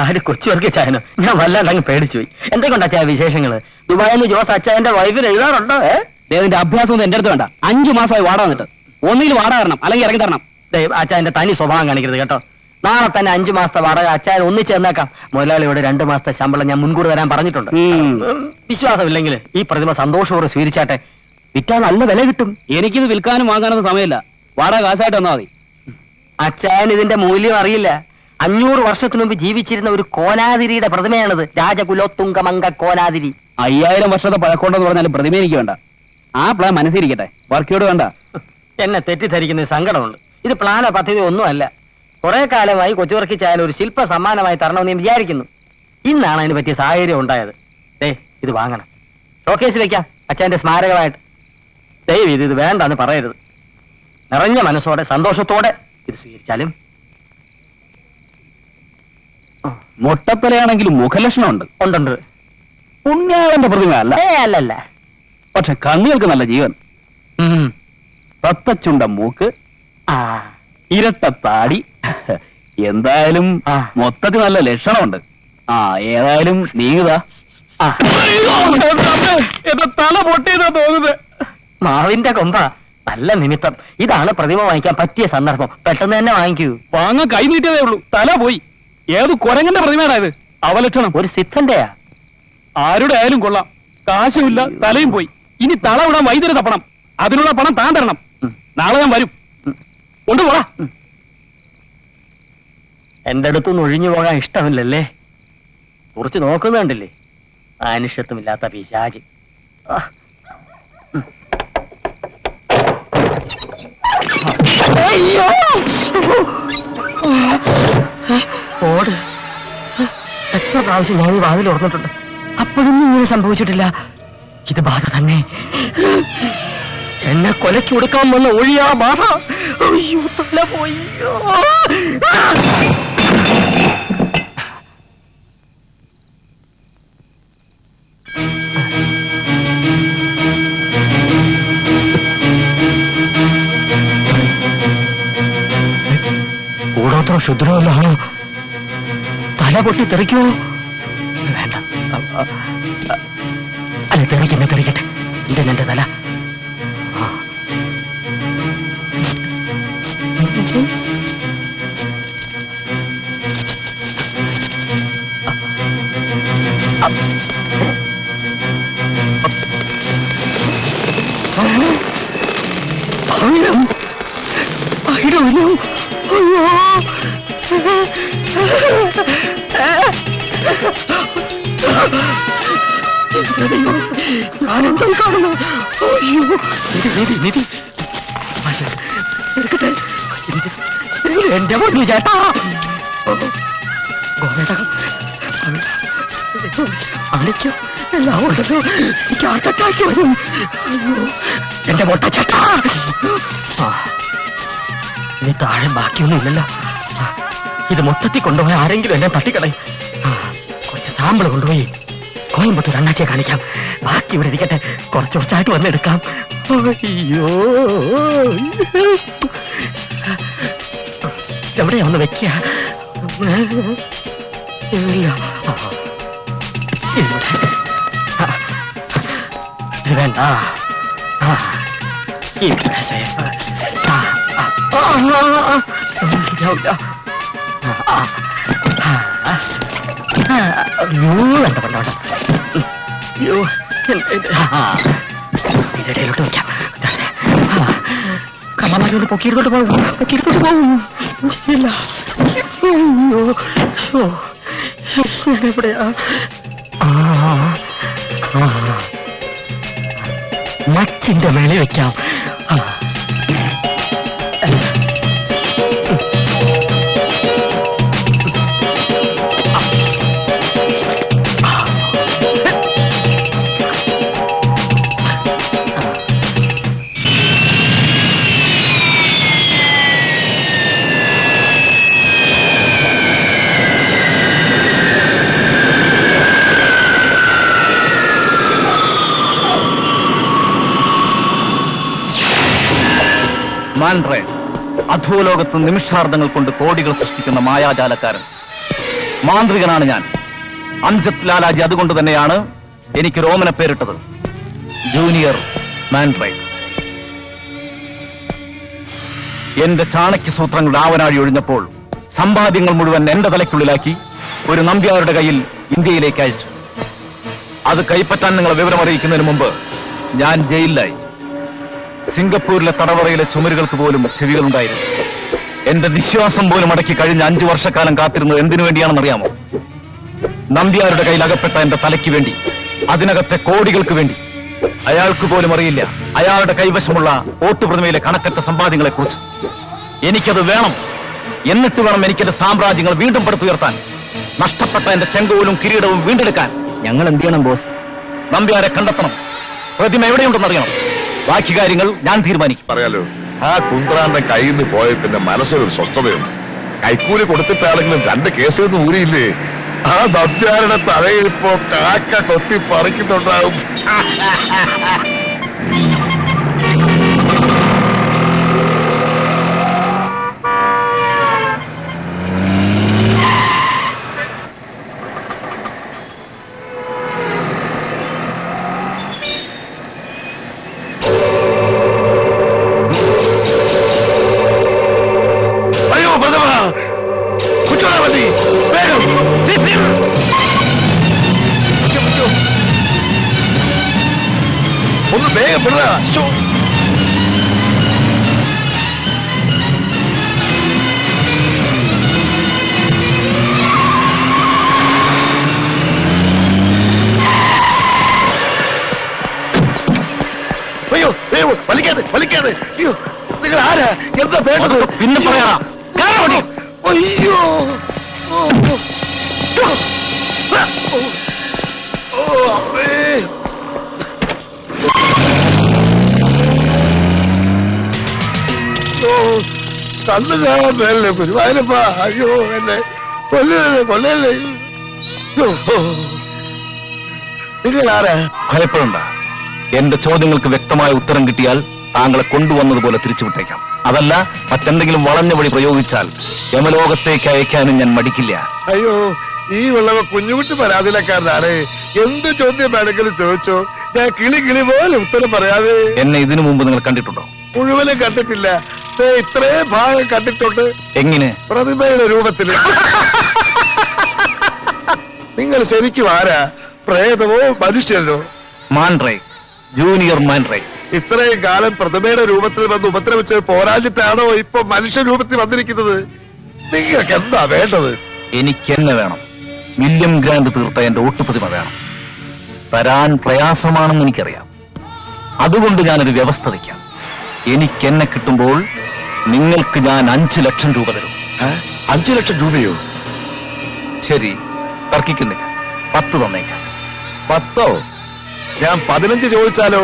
ആര് കൊച്ചുവർക്ക് ചായനോ? ഞാൻ വല്ലാണ്ടങ്ങ് പേടിച്ചു പോയി. എന്തൊക്കെയുണ്ട് അച്ഛാ വിശേഷങ്ങള്? ദുബായിൽ നിന്ന് ജോസ് അച്ഛന്റെ വൈഫിന് എഴുതാറുണ്ടോ? ദേവന്റെ അഭ്യാസം ഒന്നും എന്റെ അടുത്ത് വേണ്ട. 5 മാസമായി വാടക വന്നിട്ട്. ഒന്നിൽ വാടക തരണം, അല്ലെങ്കിൽ ഇറങ്ങി തരണം. അച്ഛന്റെ തനി സ്വഭാവം കാണിക്കരുത് കേട്ടോ. നാളെ തന്നെ 5 മാസത്തെ വാടക അച്ഛൻ ഒന്നിച്ച് തന്നേക്കാം. മുതലാളിയോട് 2 മാസത്തെ ശമ്പളം ഞാൻ മുൻകൂർ തരാൻ പറഞ്ഞിട്ടുണ്ട്. വിശ്വാസമില്ലെങ്കിൽ ഈ പ്രതിമ സന്തോഷപൂർവ്വം സ്വീകരിച്ചാട്ടെ. വിറ്റാൽ നല്ല വില കിട്ടും. എനിക്കിത് വിൽക്കാനും വാങ്ങാനൊന്നും സമയമില്ല. വാടക കാശായിട്ട് തന്നാ മതി. അച്ഛൻ ഇതിന്റെ മൂല്യം അറിയില്ല. 500 വർഷത്തിനു മുമ്പ് ജീവിച്ചിരുന്ന ഒരു കോനാതിരിയുടെ പ്രതിമയാണിത്. രാജകുലോത്തുംഗമംഗ കോനാതിരി. 5000 വർഷത്തെ പഴക്കമുണ്ടെന്ന് പറഞ്ഞാലും പ്രതിമ എനിക്ക് വേണ്ട. ആ പ്ലാൻ മനസ്സിരിക്കട്ടെ, വർക്കിയോട് വേണ്ട. എന്നെ തെറ്റിദ്ധരിക്കുന്ന സങ്കടമുണ്ട്. ഇത് പ്ലാനോ പദ്ധതി ഒന്നുമല്ല. കുറെ കാലമായി കൊച്ചുവർക്കി ചായാൽ ഒരു ശില്പ സമ്മാനമായി തരണമെന്ന് ഞാൻ വിചാരിക്കുന്നു. ഇന്നാണ് അതിന് പറ്റിയ സാഹചര്യം ഉണ്ടായത്. ഇത് വാങ്ങണം, ഷോക്കേസിൽ വെക്കാം അച്ഛന്റെ സ്മാരകമായിട്ട്. ദയവ് ഇത് വേണ്ടെന്ന് പറയരുത്. നിറഞ്ഞ മനസ്സോടെ സന്തോഷത്തോടെ ഇത് സ്വീകരിച്ചാലും. മുട്ടപ്പലയാണെങ്കിലും മുഖലക്ഷണമുണ്ട്. ഉണ്ടുണ്ട്. പുണ്യാളന്റെ പ്രതിമ അല്ല. അല്ലല്ല, പക്ഷെ കണ്ണുകൾക്ക് നല്ല ജീവൻ. തത്തച്ചുണ്ട മൂക്ക്, ഇരട്ട താടി. എന്തായാലും മൊത്തത്തിൽ നല്ല ലക്ഷണമുണ്ട്. ഏതായാലും നീങ്ങുതാ. തല പൊട്ടിയതാ തോന്നുന്നത്. മാവിന്റെ കൊമ്പ, നല്ല നിമിത്തം. ഇതാണ് പ്രതിമ വാങ്ങിക്കാൻ പറ്റിയ സന്ദർഭം. പെട്ടെന്ന് തന്നെ വാങ്ങിക്കൂ. വാങ്ങാൻ കൈ നീട്ടിയതേ ഉള്ളൂ, തല പോയി. ഏത് കുരങ്ങന്റെ പ്രതിമയാണോ ഇത്? അവലക്ഷണം. ഒരു സിദ്ധന്റെയാ. ആരുടെ ആയാലും കൊള്ളാം. കാശുമില്ല, തലയും പോയി. ഇനി തല വിടാൻ വൈദ്യുതി തപ്പണം. അതിനുള്ള പണം താൻ തരണം. നാളെ ഞാൻ വരും. കൊണ്ടുപോടാ. എന്റെ അടുത്തൊന്നും ഒഴിഞ്ഞു പോകാൻ ഇഷ്ടമില്ലല്ലേ? കുറച്ച് നോക്കുന്നുണ്ടല്ലേ? അനിഷ്ടമില്ലാത്ത പിശാച്. ഓട്. എത്ര പ്രാവശ്യം ഞാൻ ഈ വാതിൽ തുറന്നിട്ടുണ്ട്, അപ്പോഴൊന്നും ഇങ്ങനെ സംഭവിച്ചിട്ടില്ല. ഇത് ബാധ തന്നെ. എന്നെ കൊലയ്ക്ക് കൊടുക്കാൻ വന്ന ഒഴിയാ ബാധ. അയ്യോ, തല പോയി. കൂടോത്രം ശുദ്രമല്ലാണോ? തല പൊട്ടി തെറിക്കോ? വേണ്ട, അല്ല, തെറിക്കട്ടെ. എന്റെ തല. ഞാനെന്തോ കാണുന്നു. അയ്യോ, നിധി എന്റെ പൊന്നു ചേട്ടാ. അണിക്കോ എല്ലാം ഉണ്ടല്ലോ. എനിക്ക് അറ്റാക്ക് വരും. അയ്യോ, എന്റെ പൊട്ട ചേട്ടാ. ഇനി താഴെ ബാക്കിയൊന്നും ഇല്ലല്ലോ. ഇത് മൊത്തത്തിൽ കൊണ്ടുപോയി ആരെങ്കിലും എന്നെ തട്ടിക്കളയും. കുറച്ച് സാമ്പിൾ കൊണ്ടുപോയി കോയമ്പത്തൂർ അണ്ണാച്ചിയെ കാണിക്കാം. ബാക്കി ഇവിടെ ഇരിക്കട്ടെ, കുറച്ചായിട്ട് വന്നെടുക്കാം. അയ്യോ, എവിടെയാ ഒന്ന് വെക്ക? ഇത് വേണ്ട. ഇതിടയിലോട്ട് വെക്കാം. കള്ളമാരോട് പൊക്കിയെടുത്തോട്ട് പോകും. എവിടെയാ? മച്ചിന്റെ മേലെ വെക്കാം. മാൻഡ്രേ, അധോലോകത്ത് നിമിഷാർദ്ധങ്ങൾ കൊണ്ട് കോടികൾ സൃഷ്ടിക്കുന്ന മായാജാലക്കാരൻ. മാന്ത്രികനാണ് ഞാൻ. അംജദ് ലാലാജി അതുകൊണ്ട് തന്നെയാണ് എനിക്ക് രോമന പേരിട്ടത്, ജൂനിയർ മാൻഡ്രൈ. എന്റെ ചാണക്യ സൂത്രങ്ങളുടെ ആവനാഴി ഒഴിഞ്ഞപ്പോൾ സമ്പാദ്യങ്ങൾ മുഴുവൻ എന്റെ തലയ്ക്കുള്ളിലാക്കി ഒരു നമ്പ്യാരുടെ കയ്യിൽ ഇന്ത്യയിലേക്ക് അയച്ചു. അത് കൈപ്പറ്റാൻ നിങ്ങളെ വിവരം അറിയിക്കുന്നതിന് മുമ്പ് ഞാൻ ജയിലിലായി. സിംഗപ്പൂരിലെ തടവറയിലെ ചുമരുകൾക്ക് പോലും ചെവികളുണ്ടായിരുന്നു. എന്റെ നിശ്വാസം പോലും അടക്കി കഴിഞ്ഞ 5 വർഷക്കാലം കാത്തിരുന്നത് എന്തിനു വേണ്ടിയാണെന്നറിയാമോ? നമ്പ്യാരുടെ കയ്യിൽ അകപ്പെട്ട എന്റെ തലയ്ക്ക് വേണ്ടി, അതിനകത്തെ കോടികൾക്ക് വേണ്ടി. അയാൾക്ക് പോലും അറിയില്ല അയാളുടെ കൈവശമുള്ള ഓട്ടുപ്രതിമയിലെ കണക്കറ്റ സമ്പാദ്യങ്ങളെ കുറിച്ച്. എനിക്കത് വേണം. എന്നിട്ട് വേണം എനിക്കെന്റെ സാമ്രാജ്യങ്ങൾ വീണ്ടും പടുത്തുയർത്താൻ, നഷ്ടപ്പെട്ട എന്റെ ചെങ്കോലും കിരീടവും വീണ്ടെടുക്കാൻ. ഞങ്ങൾ എന്ത് ചെയ്യണം ബോസ്? നമ്പ്യാരെ കണ്ടെത്തണം. പ്രതിമ എവിടെയുണ്ടെന്നറിയണം. ബാക്കി കാര്യങ്ങൾ ഞാൻ തീരുമാനിക്കും. പറയാലോ, ആ കുന്ത്രാന്റെ കയ്യിൽ നിന്ന് പോയ പിന്നെ മനസ്സിലൊരു സ്വസ്ഥതയുണ്ട്. കൈക്കൂലി കൊടുത്തിട്ടാണെങ്കിലും 2 കേസിൽ നിന്ന് ഊരിയില്ലേ? ആ നമ്പ്യാരുടെ തലയിൽ ഇപ്പോ കാക്ക കൊത്തി പറിക്കുന്നുണ്ടാവും. അയ്യോ പ്രഥമ, കുറ്റവാളി വേഗം ഒന്ന് വേഗം വിടുക. അയ്യോ അയ്യോ, വലിക്കാതെ വലിക്കാതെ. അയ്യോ, നിങ്ങൾ ആരാ? എന്താ വേണ്ടത്? പിന്നെ പറയാം. അയ്യോ ഓ, ഓ. ഓ, അമ്മേ. ഓ, കണ്ണു കാണാൻ മേലേ ഗുരുവായൂരപ്പ. അയ്യോ, എന്നെ കൊല്ലല്ലേ കൊല്ലല്ലേ. നിങ്ങൾ ആരാ? ഭയപ്പെടണ്ട. എന്റെ ചോദ്യങ്ങൾക്ക് വ്യക്തമായ ഉത്തരം കിട്ടിയാൽ താങ്കളെ കൊണ്ടുവന്നതുപോലെ തിരിച്ചുവിട്ടേക്കാം. അതല്ല, മറ്റെന്തെങ്കിലും വളഞ്ഞ വഴി പ്രയോഗിച്ചാൽ യമലോകത്തേക്ക് അയക്കാനും ഞാൻ മടിക്കില്ല. അയ്യോ, ഈ വെള്ളവ കുഞ്ഞുകുട്ടി പരാതിയിലക്കാരനാണ്. എന്ത് ചോദ്യം വേണമെങ്കിലും ചോദിച്ചോ, ഞാൻ കിളി പോലെ ഉത്തരം പറയാതെ. എന്നെ ഇതിനു മുമ്പ് നിങ്ങൾ കണ്ടിട്ടുണ്ടോ? മുഴുവനും കണ്ടിട്ടില്ല. ദേ ഇത്രയും ഭാഗം കണ്ടിട്ടുണ്ട്. എങ്ങനെ? പ്രതിമയുടെ രൂപത്തില്. നിങ്ങൾ ശരിക്കും ആരാ? പ്രേതമോ മനുഷ്യനോ? മാൻഡ്രൈ, ജൂനിയർ മാൻഡ്രൈ. ഇത്രയും കാലം പ്രതിമയുടെ രൂപത്തിൽ വന്ന് ഉപദ്രവിച്ചത് പോരാഞ്ഞിട്ടാണോ ഇപ്പൊ മനുഷ്യ രൂപത്തിൽ വന്നിരിക്കുന്നത്? നിങ്ങൾക്ക് എന്താ വേണ്ടത്? എനിക്കെന്നെ വേണം. വില്യം ഗ്രാൻഡ് തീർത്ത എന്റെ ഓട്ടുപ്രതിമ വേണം. തരാൻ പ്രയാസമാണെന്ന് എനിക്കറിയാം. അതുകൊണ്ട് ഞാനൊരു വ്യവസ്ഥ വയ്ക്കാം. എനിക്കെന്നെ കിട്ടുമ്പോൾ നിങ്ങൾക്ക് ഞാൻ 5 ലക്ഷം രൂപ തരും. 5 ലക്ഷം രൂപയോ? ശരി, തർക്കിക്കുന്നില്ല. 10 തന്നേക്കാം. 10? ഞാൻ 15 ചോദിച്ചാലോ?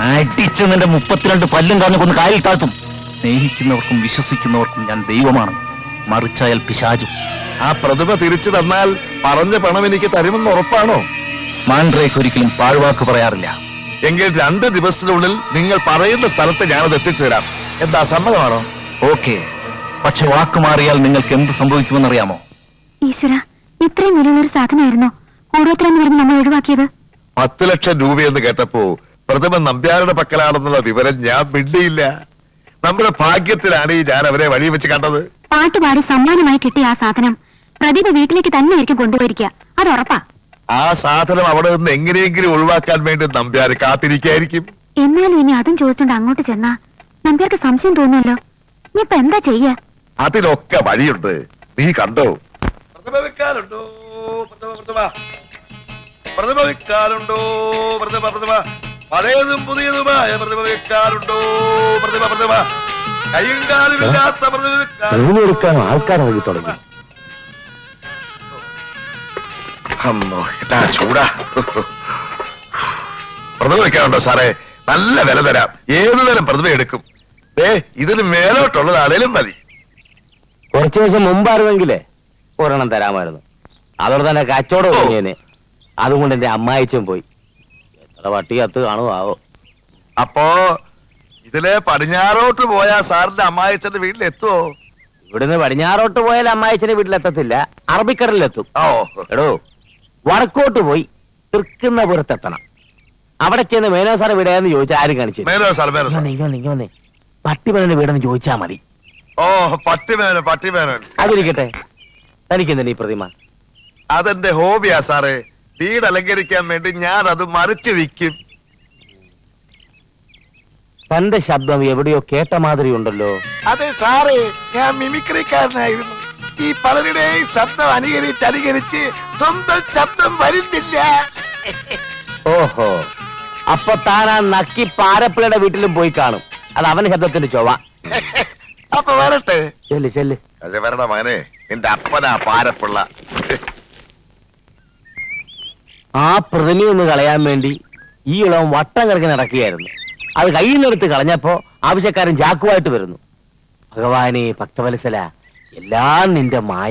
അടിച്ച് നിന്റെ 32 പല്ലും കാഞ്ഞു കൊന്ന് കായൽ താഴ്ത്തും. സ്നേഹിക്കുന്നവർക്കും വിശ്വസിക്കുന്നവർക്കും ഞാൻ ദൈവമാണ്, മറിച്ചായാൽ പിശാചും. ആ പ്രതിമ തിരിച്ചു തന്നാൽ പറഞ്ഞ പണം എനിക്ക് തരുമെന്ന് ഉറപ്പാണോ? മാൻഡ്രേക്ക് ഒരിക്കലും പാഴ്വാക്ക് പറയാറില്ല. എങ്കിൽ 2 ദിവസത്തിനുള്ളിൽ നിങ്ങൾ പറയുന്ന സ്ഥലത്ത് ഞാനത് എത്തിച്ചേരാം. എന്താ, സമ്മതമാണോ? ഓക്കെ, പക്ഷെ വാക്ക് മാറിയാൽ നിങ്ങൾക്ക് എന്ത് സംഭവിക്കുമെന്നറിയാമോ? ഈശ്വര, ഇത്രയും വിലയുള്ളൊരു സാധനമായിരുന്നോ കൂടോത്രം വരുന്ന നമ്മൾ ഒഴിവാക്കിയത്? 10 ലക്ഷം രൂപയെന്ന് കേട്ടപ്പോ പ്രതിമ നമ്പ്യാരുടെ പക്കലാണെന്നുള്ള വിവരം ഞാൻ മിണ്ടിയില്ല. നമ്മുടെ ഭാഗ്യത്തിലാണ് ഈ ഞാൻ അവരെ വഴി വെച്ച് കണ്ടത്. പാട്ടുപാടി സമ്മാനമായി കിട്ടിയ ആ സാധനം പ്രതിഭ വീട്ടിലേക്ക് തന്നെയായിരിക്കും കൊണ്ടുപോയിരിക്കുക, അത് ഉറപ്പാ. ആ സാധനം അവിടെ നിന്ന് എങ്ങനെയെങ്കിലും ഒഴിവാക്കാൻ വേണ്ടി നമ്പ്യാര് കാത്തിരിക്കായിരിക്കും. എന്നാലും ഇനി അതും ചോദിച്ചോണ്ട് അങ്ങോട്ട് ചെന്നാ നമ്പ്യാർക്ക് സംശയം തോന്നുമല്ലോ. നീ ഇപ്പൊ എന്താ ചെയ്യാ? അതിലൊക്കെ വഴിയുണ്ട്, നീ കണ്ടോ? പ്രതിമ വിൽക്കാനുണ്ടോ? പ്രതിമ വിൽക്കാനുണ്ടോ? പ്രതിമ പഴയതും പുതിയതുമായ പ്രതിമ വിൽക്കാനുണ്ടോ? പ്രതിമ കയ്യും കാലും ഇല്ലാത്ത പ്രതിമ വിൽക്കാൻ ആൾക്കാർ തുടങ്ങി. അമ്മോ, ഇതാ ചൂടാ. പ്രതിമ വെക്കാനുണ്ടോ സാറേ? നല്ല വില തരാം. ഏതു തരം പ്രതിമ എടുക്കും? ഇതിന് മേലോട്ടുള്ളതാണേലും മതി. കുറച്ചു ദിവസം മുമ്പായിരുന്നെങ്കിലേ ഒരെണ്ണം തരാമായിരുന്നു. അതോടെ തന്നെ കച്ചവടം തുടങ്ങിയേനെ. അതുകൊണ്ട് എന്റെ അമ്മായിച്ചും പോയി. എത്ര വട്ടി കത്ത് കാണുമോ ആവോ. അപ്പോ ഇതിലെ പടിഞ്ഞാറോട്ട് പോയാ സാറിന്റെ അമ്മായിച്ചന്റെ വീട്ടിലെത്തുവോ? ഇവിടുന്ന് പടിഞ്ഞാറോട്ട് പോയാൽ അമ്മായിച്ചന്റെ വീട്ടിലെത്തത്തില്ല, അറബിക്കടലിലെത്തും. ഓ എടോ, വടക്കോട്ട് പോയി തൃക്കുന്നപുരത്തെത്തണം. അവിടെ ചെന്ന് മേനോ സാർ വീടാന്ന് ചോദിച്ചാൽ ആരും കാണിച്ചു മേനോ സാർ മേനോ സാർ. വന്നേ പട്ടിമേനന്റെ വീടെന്ന് ചോദിച്ചാ മതി. ഓ പട്ടിമേനൻ. അതിരിക്കട്ടെ, തനിക്കെന്താ ഈ പ്രതിമ? അതെന്റെ ഹോബിയാ സാറേ. വീട് അലങ്കരിക്കാൻ വേണ്ടി ഞാൻ അത് മറിച്ചു വിൽക്കും. തന്റെ ശബ്ദം എവിടെയോ കേട്ട മാതിരി ഉണ്ടല്ലോ. അതെ സാറേ, ഞാൻ മിമിക്രിക്കാരനായിരുന്നു. ഈ പലരുടെയും ശബ്ദം അനുകരിച്ച് സ്വന്തം ശബ്ദം വരുന്നില്ല. ഓഹോ, അപ്പൊ താൻ ആ നക്കി പാരപ്പിളയുടെ വീട്ടിലും പോയി കാണും. അത് അവന്റെ ശബ്ദത്തിന്റെ ചൊവ്വ. അപ്പൊ വരട്ടെ. ചെല്ല്. അതെ വരണ മകനെ, നിന്റെ അപ്പനാ പാരപ്പിള്ള. ആ പ്രതിമയൊന്ന് കളയാൻ വേണ്ടി ഈ ഇളവൻ വട്ടം കിടക്കി നടക്കുകയായിരുന്നു. അത് കയ്യിൽ നിന്നെടുത്ത് കളഞ്ഞപ്പോ ആവശ്യക്കാരൻ ചാക്കുമായിട്ട് വരുന്നു. ഭഗവാനെ ഭക്തവത്സല, എല്ലാം നിന്റെ മായ.